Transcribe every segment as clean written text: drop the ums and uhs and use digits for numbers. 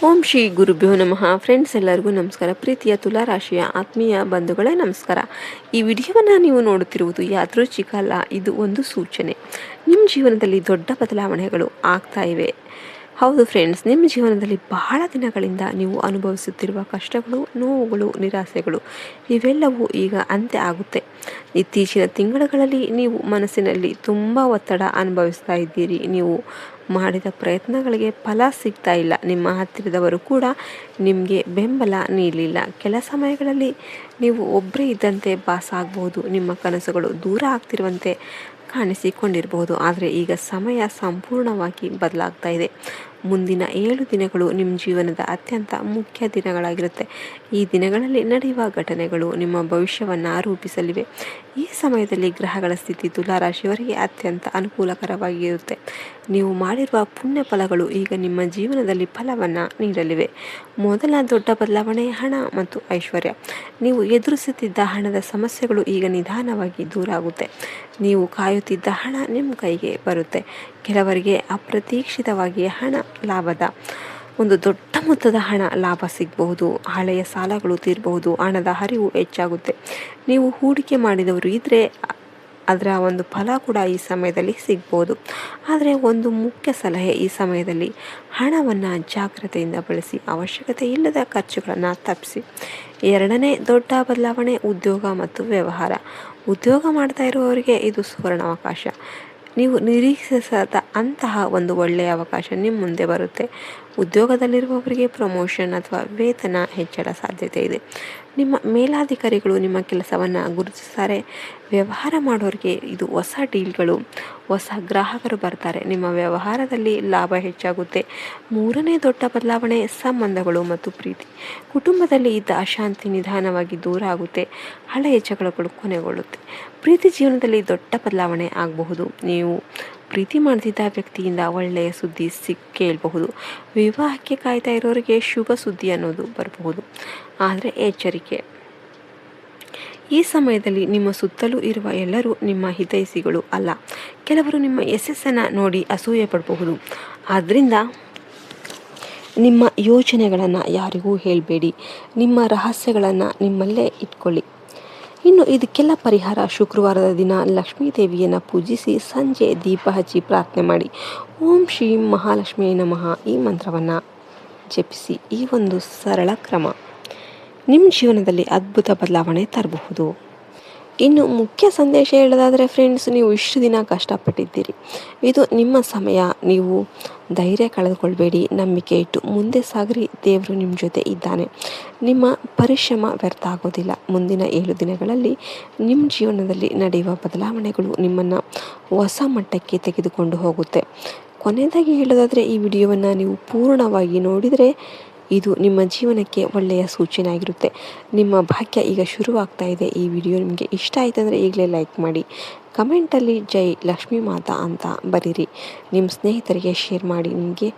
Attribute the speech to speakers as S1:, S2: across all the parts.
S1: ಓಂ ಶ್ರೀ ಗುರುಭ್ಯೋ ನಮಃ. ಫ್ರೆಂಡ್ಸ್, ಎಲ್ಲರಿಗೂ ನಮಸ್ಕಾರ. ಪ್ರೀತಿಯ ತುಲಾ ರಾಶಿಯ ಆತ್ಮೀಯ ಬಂಧುಗಳೇ ನಮಸ್ಕಾರ. ಈ ವಿಡಿಯೋವನ್ನು ನೀವು ನೋಡುತ್ತಿರುವುದು ಯಾದೃಚ್ಛಿಕ ಅಲ್ಲ, ಇದು ಒಂದು ಸೂಚನೆ. ನಿಮ್ಮ ಜೀವನದಲ್ಲಿ ದೊಡ್ಡ ಬದಲಾವಣೆಗಳು ಆಗ್ತಾ ಇವೆ. ಹೌದು ಫ್ರೆಂಡ್ಸ್, ನಿಮ್ಮ ಜೀವನದಲ್ಲಿ ಬಹಳ ದಿನಗಳಿಂದ ನೀವು ಅನುಭವಿಸುತ್ತಿರುವ ಕಷ್ಟಗಳು, ನೋವುಗಳು, ನಿರಾಸೆಗಳು ಇವೆಲ್ಲವೂ ಈಗ ಅಂತ್ಯ ಆಗುತ್ತೆ. ಇತ್ತೀಚಿನ ತಿಂಗಳುಗಳಲ್ಲಿ ನೀವು ಮನಸ್ಸಿನಲ್ಲಿ ತುಂಬ ಒತ್ತಡ ಅನುಭವಿಸ್ತಾ ಇದ್ದೀರಿ. ನೀವು ಮಾಡಿದ ಪ್ರಯತ್ನಗಳಿಗೆ ಫಲ ಸಿಗ್ತಾ ಇಲ್ಲ. ನಿಮ್ಮ ಹತ್ತಿರದವರು ಕೂಡ ನಿಮಗೆ ಬೆಂಬಲ ನೀಡಲಿಲ್ಲ. ಕೆಲ ಸಮಯಗಳಲ್ಲಿ ನೀವು ಒಬ್ಬರೇ ಇದ್ದಂತೆ ಭಾಸ ಆಗಬಹುದು. ನಿಮ್ಮ ಕನಸುಗಳು ದೂರ ಆಗ್ತಿರುವಂತೆ ಕಾಣಿಸಿಕೊಂಡಿರಬಹುದು. ಆದರೆ ಈಗ ಸಮಯ ಸಂಪೂರ್ಣವಾಗಿ ಬದಲಾಗ್ತಾ ಇದೆ. ಮುಂದಿನ 7 ದಿನಗಳು ನಿಮ್ಮ ಜೀವನದ ಅತ್ಯಂತ ಮುಖ್ಯ ದಿನಗಳಾಗಿರುತ್ತೆ. ಈ ದಿನಗಳಲ್ಲಿ ನಡೆಯುವ ಘಟನೆಗಳು ನಿಮ್ಮ ಭವಿಷ್ಯವನ್ನು ರೂಪಿಸಲಿವೆ. ಈ ಸಮಯದಲ್ಲಿ ಗ್ರಹಗಳ ಸ್ಥಿತಿ ತುಲಾರಾಶಿಯವರಿಗೆ ಅತ್ಯಂತ ಅನುಕೂಲಕರವಾಗಿರುತ್ತೆ. ನೀವು ಮಾಡಿರುವ ಪುಣ್ಯ ಫಲಗಳು ಈಗ ನಿಮ್ಮ ಜೀವನದಲ್ಲಿ ಫಲವನ್ನು ನೀಡಲಿವೆ. ಮೊದಲ ದೊಡ್ಡ ಬದಲಾವಣೆ ಹಣ ಮತ್ತು ಐಶ್ವರ್ಯ. ನೀವು ಎದುರಿಸುತ್ತಿದ್ದ ಹಣದ ಸಮಸ್ಯೆಗಳು ಈಗ ನಿಧಾನವಾಗಿ ದೂರ ಆಗುತ್ತೆ. ನೀವು ಕಾಯುತ್ತಿದ್ದ ಹಣ ನಿಮ್ಮ ಕೈಗೆ ಬರುತ್ತೆ. ಕೆಲವರಿಗೆ ಅಪ್ರತೀಕ್ಷಿತವಾಗಿ ಹಣ ಲಾಭದ ಒಂದು ದೊಡ್ಡ ಮೊತ್ತದ ಹಣ ಲಾಭ ಸಿಗಬಹುದು. ಹಳೆಯ ಸಾಲಗಳು ತೀರಬಹುದು. ಹಣದ ಹರಿವು ಹೆಚ್ಚಾಗುತ್ತೆ. ನೀವು ಹೂಡಿಕೆ ಮಾಡಿದವರು ಇದ್ದರೆ ಅದರ ಒಂದು ಫಲ ಕೂಡ ಈ ಸಮಯದಲ್ಲಿ ಸಿಗ್ಬೋದು. ಆದರೆ ಒಂದು ಮುಖ್ಯ ಸಲಹೆ, ಈ ಸಮಯದಲ್ಲಿ ಹಣವನ್ನು ಜಾಗ್ರತೆಯಿಂದ ಬಳಸಿ. ಅವಶ್ಯಕತೆ ಇಲ್ಲದ ಖರ್ಚುಗಳನ್ನು ತಪ್ಪಿಸಿ. ಎರಡನೇ ದೊಡ್ಡ ಬದಲಾವಣೆ ಉದ್ಯೋಗ ಮತ್ತು ವ್ಯವಹಾರ. ಉದ್ಯೋಗ ಮಾಡ್ತಾ ಇರುವವರಿಗೆ ಇದು ಸುವರ್ಣಾವಕಾಶ. ನೀವು ನಿರೀಕ್ಷಿಸದ ಅಂತಹ ಒಂದು ಒಳ್ಳೆಯ ಅವಕಾಶ ನಿಮ್ಮ ಮುಂದೆ ಬರುತ್ತೆ. ಉದ್ಯೋಗದಲ್ಲಿರುವವರಿಗೆ ಪ್ರಮೋಷನ್ ಅಥವಾ ವೇತನ ಹೆಚ್ಚಳ ಸಾಧ್ಯತೆ ಇದೆ. ನಿಮ್ಮ ಮೇಲಾಧಿಕಾರಿಗಳು ನಿಮ್ಮ ಕೆಲಸವನ್ನು ಗುರುತಿಸ್ತಾರೆ. ವ್ಯವಹಾರ ಮಾಡೋರಿಗೆ ಇದು ಹೊಸ ಡೀಲ್ಗಳು, ಹೊಸ ಗ್ರಾಹಕರು ಬರ್ತಾರೆ. ನಿಮ್ಮ ವ್ಯವಹಾರದಲ್ಲಿ ಲಾಭ ಹೆಚ್ಚಾಗುತ್ತೆ. ಮೂರನೇ ದೊಡ್ಡ ಬದಲಾವಣೆ ಸಂಬಂಧಗಳು ಮತ್ತು ಪ್ರೀತಿ. ಕುಟುಂಬದಲ್ಲಿ ಇದ್ದ ಅಶಾಂತಿ ನಿಧಾನವಾಗಿ ದೂರ ಆಗುತ್ತೆ. ಹಳೆಯ ಜಗಳಗಳು ಕೊನೆಗೊಳ್ಳುತ್ತೆ. ಪ್ರೀತಿ ಜೀವನದಲ್ಲಿ ದೊಡ್ಡ ಬದಲಾವಣೆ ಆಗಬಹುದು. ನೀವು ಪ್ರೀತಿ ಮಾಡ್ತಿದ್ದ ವ್ಯಕ್ತಿಯಿಂದ ಒಳ್ಳೆಯ ಸುದ್ದಿ ಕೇಳಬಹುದು. ವಿವಾಹಕ್ಕೆ ಕಾಯ್ತಾ ಇರೋರಿಗೆ ಶುಭ ಸುದ್ದಿ ಅನ್ನೋದು ಬರಬಹುದು. ಆದರೆ ಎಚ್ಚರಿಕೆ, ಈ ಸಮಯದಲ್ಲಿ ನಿಮ್ಮ ಸುತ್ತಲೂ ಇರುವ ಎಲ್ಲರೂ ನಿಮ್ಮ ಹಿತೈಷಿಗಳು ಅಲ್ಲ. ಕೆಲವರು ನಿಮ್ಮ ಯಶಸ್ಸನ್ನು ನೋಡಿ ಅಸೂಯೆ ಪಡಬಹುದು. ಆದ್ದರಿಂದ ನಿಮ್ಮ ಯೋಚನೆಗಳನ್ನು ಯಾರಿಗೂ ಹೇಳಬೇಡಿ. ನಿಮ್ಮ ರಹಸ್ಯಗಳನ್ನು ನಿಮ್ಮಲ್ಲೇ ಇಟ್ಕೊಳ್ಳಿ. ಇನ್ನು ಇದಕ್ಕೆಲ್ಲ ಪರಿಹಾರ, ಶುಕ್ರವಾರದ ದಿನ ಲಕ್ಷ್ಮೀ ದೇವಿಯನ್ನು ಪೂಜಿಸಿ ಸಂಜೆ ದೀಪ ಹಚ್ಚಿ ಪ್ರಾರ್ಥನೆ ಮಾಡಿ. ಓಂ ಶ್ರೀ ಮಹಾಲಕ್ಷ್ಮೀ ನಮಃ ಈ ಮಂತ್ರವನ್ನು ಜಪಿಸಿ. ಈ ಒಂದು ಸರಳ ಕ್ರಮ ನಿಮ್ಮ ಜೀವನದಲ್ಲಿ ಅದ್ಭುತ ಬದಲಾವಣೆ ತರಬಹುದು. ಇನ್ನು ಮುಖ್ಯ ಸಂದೇಶ ಹೇಳೋದಾದರೆ ಫ್ರೆಂಡ್ಸ್, ನೀವು ಇಷ್ಟು ದಿನ ಕಷ್ಟಪಟ್ಟಿದ್ದೀರಿ. ಇದು ನಿಮ್ಮ ಸಮಯ. ನೀವು ಧೈರ್ಯ ಕಳೆದುಕೊಳ್ಬೇಡಿ. ನಂಬಿಕೆ ಇಟ್ಟು ಮುಂದೆ ಸಾಗ್ರಿ. ದೇವರು ನಿಮ್ಮ ಜೊತೆ ಇದ್ದಾನೆ. ನಿಮ್ಮ ಪರಿಶ್ರಮ ವ್ಯರ್ಥ ಆಗೋದಿಲ್ಲ. ಮುಂದಿನ 7 ದಿನಗಳಲ್ಲಿ ನಿಮ್ಮ ಜೀವನದಲ್ಲಿ ನಡೆಯುವ ಬದಲಾವಣೆಗಳು ನಿಮ್ಮನ್ನು ಹೊಸ ಮಟ್ಟಕ್ಕೆ ತೆಗೆದುಕೊಂಡು ಹೋಗುತ್ತೆ. ಕೊನೆಯದಾಗಿ ಹೇಳೋದಾದರೆ, ಈ ವಿಡಿಯೋವನ್ನು ನೀವು ಪೂರ್ಣವಾಗಿ ನೋಡಿದರೆ ಇದು ನಿಮ್ಮ ಜೀವನಕ್ಕೆ ಒಳ್ಳೆಯ ಸೂಚನೆ ಆಗಿರುತ್ತೆ. ನಿಮ್ಮ ಭಾಗ್ಯ ಈಗ ಶುರುವಾಗ್ತಾ ಇದೆ. ಈ ವಿಡಿಯೋ ನಿಮಗೆ ಇಷ್ಟ ಆಯಿತು ಅಂದರೆ ಈಗಲೇ ಲೈಕ್ ಮಾಡಿ. ಕಮೆಂಟಲ್ಲಿ ಜೈ ಲಕ್ಷ್ಮೀ ಮಾತಾ ಅಂತ ಬರೀರಿ. ನಿಮ್ಮ ಸ್ನೇಹಿತರಿಗೆ ಶೇರ್ ಮಾಡಿ. ನಿಮಗೆ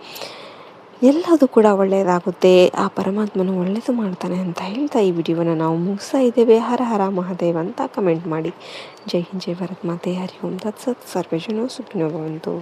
S1: ಎಲ್ಲದೂ ಕೂಡ ಒಳ್ಳೆಯದಾಗುತ್ತೆ. ಆ ಪರಮಾತ್ಮನು ಒಳ್ಳೆಯದು ಮಾಡ್ತಾನೆ ಅಂತ ಹೇಳ್ತಾ ಈ ವಿಡಿಯೋವನ್ನು ನಾವು ಮುಗಿಸ್ತಾ ಇದ್ದೇವೆ. ಹರ ಹರ ಮಹಾದೇವ್ ಅಂತ ಕಮೆಂಟ್ ಮಾಡಿ. ಜೈ ಹಿಂದ್, ಜೈ ಭಾರತ್ ಮಾತೆ. ಹರಿ ಓಂ ತತ್ಸತ್. ಸರ್ವೇ ಜನೋ ಸುಖಿನೋ ಭವಂತು.